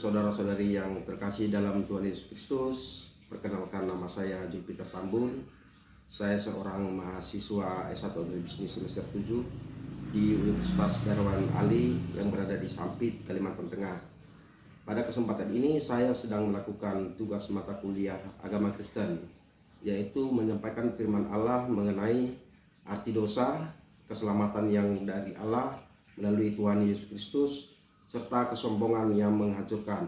saudara-saudari yang terkasih dalam Tuhan Yesus Kristus, perkenalkan nama saya Jupiter Tambun. Saya seorang mahasiswa S1 Agribisnis semester 7 di Universitas Darwan Ali yang berada di Sampit, Kalimantan Tengah. Pada kesempatan ini saya sedang melakukan tugas mata kuliah agama Kristen, yaitu menyampaikan firman Allah mengenai arti dosa, keselamatan yang dari Allah melalui Tuhan Yesus Kristus, serta kesombongan yang menghancurkan.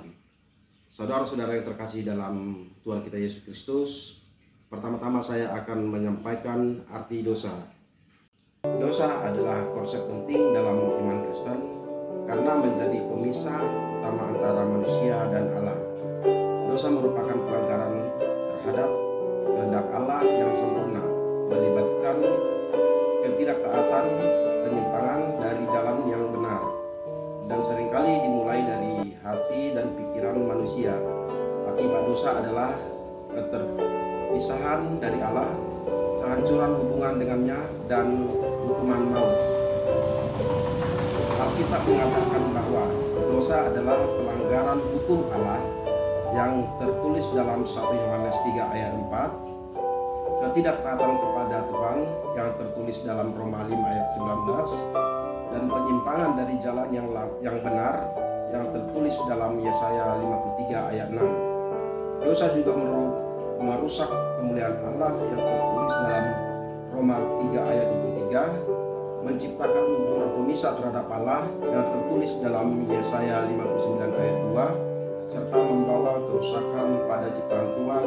Saudara-saudara yang terkasih dalam Tuhan kita Yesus Kristus, pertama-tama saya akan menyampaikan arti dosa. Dosa adalah konsep penting dalam iman Kristen karena menjadi pemisah utama antara manusia dan Allah. Dosa merupakan pelanggaran terhadap kehendak Allah yang sempurna, melibatkan ketidaktaatan, penyimpangan dari jalan yang benar, dan seringkali dimulai dari hati dan pikiran manusia. Akibat dosa adalah keterpisahan dari Allah, kehancuran hubungan dengannya, dan hukuman maut. Alkitab mengajarkan bahwa dosa adalah pelanggaran hukum Allah yang tertulis dalam 1 Yohanes 3 ayat 4, ketidaktaatan kepada Tuhan yang tertulis dalam Roma 5 ayat 19, dan penyimpangan dari jalan yang benar yang tertulis dalam Yesaya 53 ayat 6. Dosa juga merusak kemuliaan Allah yang tertulis dalam Roma 3 ayat 23, menciptakan hubungan pemisah terhadap Allah yang tertulis dalam Yesaya 59 ayat 2, serta membawa kerusakan pada ciptaan Tuhan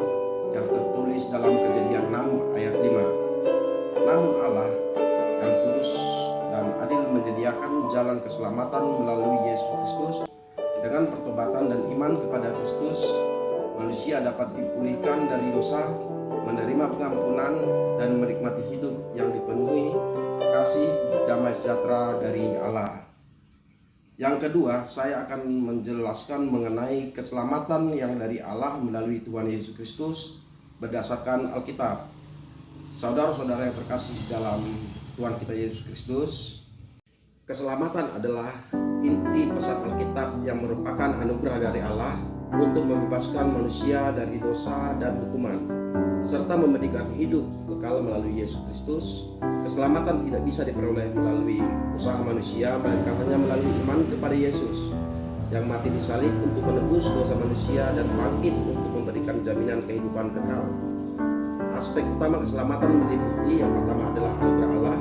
yang tertulis dalam Kejadian 6 ayat 5. Namun Allah yang kudus dan adil menyediakan jalan keselamatan melalui Yesus Kristus. Dengan pertobatan dan iman kepada Kristus, manusia dapat dipulihkan dari dosa, menerima pengampunan, dan menikmati hidup yang dipenuhi kasih damai sejahtera dari Allah. Yang kedua, saya akan menjelaskan mengenai keselamatan yang dari Allah melalui Tuhan Yesus Kristus berdasarkan Alkitab. Saudara-saudara yang terkasih dalam Tuhan kita Yesus Kristus, keselamatan adalah inti pesan Alkitab yang merupakan anugerah dari Allah untuk membebaskan manusia dari dosa dan hukuman, serta memberikan hidup kekal melalui Yesus Kristus. Keselamatan tidak bisa diperoleh melalui usaha manusia, melainkan hanya melalui iman kepada Yesus yang mati di salib untuk menebus dosa manusia dan bangkit untuk memberikan jaminan kehidupan kekal. Aspek utama keselamatan meliputi yang pertama adalah anugerah Allah,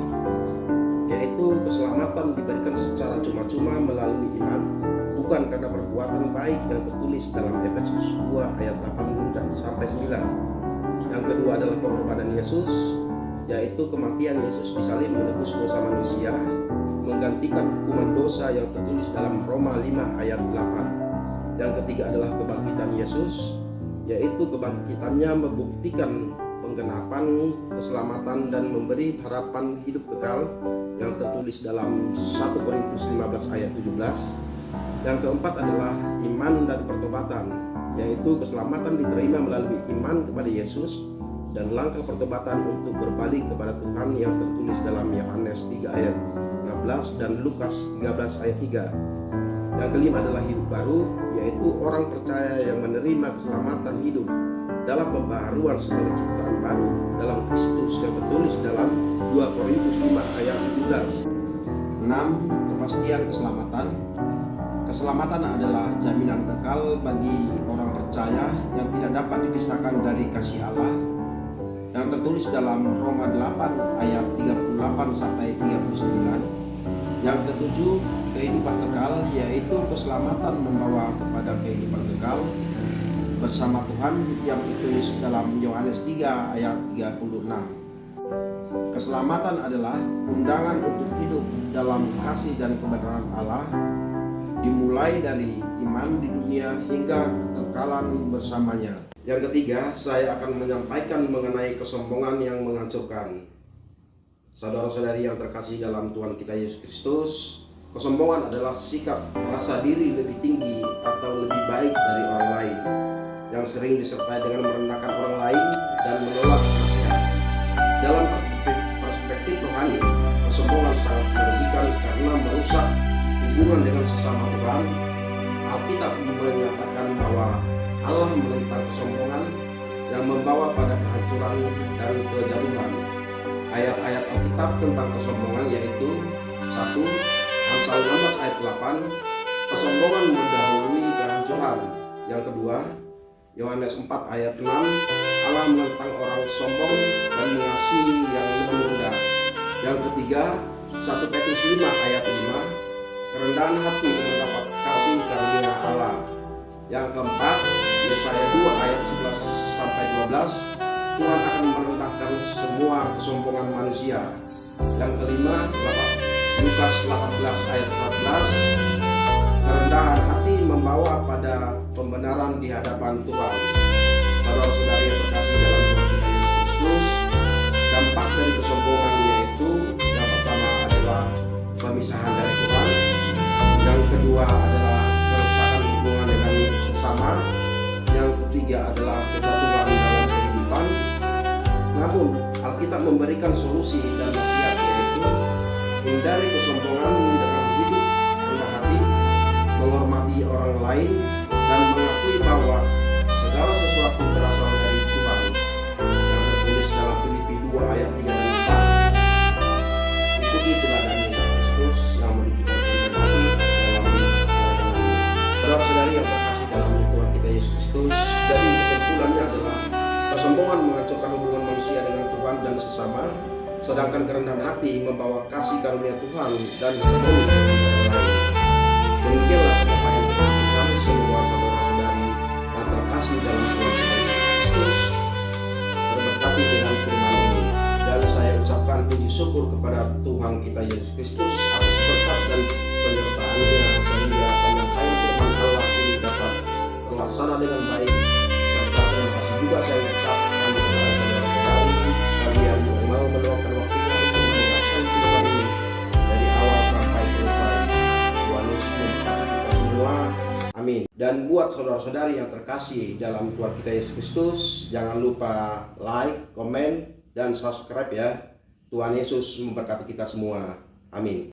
yaitu keselamatan diberikan secara cuma-cuma melalui iman, bukan karena perbuatan baik yang tertulis dalam Efesus 2 ayat 8 dan sampai 9. Yang kedua adalah pengorbanan Yesus, yaitu kematian Yesus di salib menebus dosa manusia, menggantikan hukuman dosa yang tertulis dalam Roma 5 ayat 8. Yang ketiga adalah kebangkitan Yesus, yaitu kebangkitannya membuktikan penggenapan keselamatan dan memberi harapan hidup kekal yang tertulis dalam 1 Korintus 15 ayat 17. Yang keempat adalah iman dan pertobatan, yaitu keselamatan diterima melalui iman kepada Yesus dan langkah pertobatan untuk berbalik kepada Tuhan yang tertulis dalam Yohanes 3 ayat 16 dan Lukas 13 ayat 3. Yang kelima adalah hidup baru, yaitu orang percaya yang menerima keselamatan hidup dalam pembaharuan sebagai ciptaan baru dalam Kristus yang tertulis dalam 2 Korintus 5 ayat 17. 6. Kepastian keselamatan. Keselamatan adalah jaminan kekal bagi orang percaya yang tidak dapat dipisahkan dari kasih Allah yang tertulis dalam Roma 8 ayat 38 sampai 39. Yang ketujuh, kehidupan kekal, yaitu keselamatan membawa kepada kehidupan kekal bersama Tuhan yang ditulis dalam Yohanes 3 ayat 36. Keselamatan adalah undangan untuk hidup dalam kasih dan kebenaran Allah, dimulai dari iman di dunia hingga kekekalan bersamanya. Yang ketiga, saya akan menyampaikan mengenai kesombongan yang menghancurkan. Saudara-saudari yang terkasih dalam Tuhan kita Yesus Kristus, kesombongan adalah sikap merasa diri lebih tinggi atau lebih baik dari orang lain, yang sering disertai dengan merendahkan orang lain dan menolak nasihat. Dalam perspektif rohani, kesombongan sangat merugikan karena merusak hubungan dengan sesama Tuhan, Alkitab menyatakan bahwa Allah menentang kesombongan yang membawa pada kehancuran dan kejatuhan. Ayat-ayat Alkitab tentang kesombongan yaitu 1. Amsal 16 ayat 8, kesombongan mendahului kehancuran. Yang kedua, Yohanes 4 ayat 6, Allah menentang orang sombong dan mengasihi yang lebih rendah. Yang ketiga, 1 Petrus 5 ayat 5, kerendahan hati mendapat kasih karunia Allah. Yang keempat, Yesaya 2 ayat 11 sampai 12, Tuhan akan merendahkan semua kesombongan manusia. Yang kelima, Lukas 18 ayat 14, kerendahan hati membawa pada pembenaran di hadapan Tuhan. Saudara-saudari yang terkasih dalam Tuhan kita Yesus Kristus, dampak dari kesombongan yaitu yang pertama adalah pemisahan dari Tuhan, yang kedua adalah kerusakan hubungan dengan sesama, yang ketiga adalah kejatuhan dalam kehidupan. Namun Alkitab memberikan solusi dan nasihat yaitu hindari kesombongan dengan hidup rendah hati, menghormati orang lain, dan mengakui bahwa segala sesuatu berasal dari Tuhan, yang tertulis dalam Filipi 2 ayat 3 dan 4. Ikuti teladan Yesus Kristus yang menunjukkan rendah hati dalam pelayanan. Saudara-saudari yang terkasih dalam Tuhan kita Yesus Kristus, jadi kesimpulannya adalah kesombongan menghancurkan hubungan manusia dengan Tuhan dan sesama, sedangkan kerendahan hati membawa kasih karunia Tuhan dan harmoni dengan orang lain. Demikianlah penyampaian Tuhan semua saudara-saudari yang terkasih dalam Tuhan kita Yesus Kristus, terberkati dengan firman ini. Dan saya ucapkan puji syukur kepada Tuhan kita Yesus Kristus atas berkat dan penyertaan-Nya sehingga penyampaian firman Allah ini dapat terlaksana dengan baik. Serta terima kasih juga saya ucapkan kepada saudara-saudari sekalian yang mau meluangkan waktunya untuk mendengarkan firman ini dari awal sampai selesai. Tuhan Yesus memberkati kita semua. Amin. Dan buat saudara-saudari yang terkasih dalam Tuhan kita Yesus Kristus, jangan lupa like, komen, dan subscribe ya. Tuhan Yesus memberkati kita semua. Amin.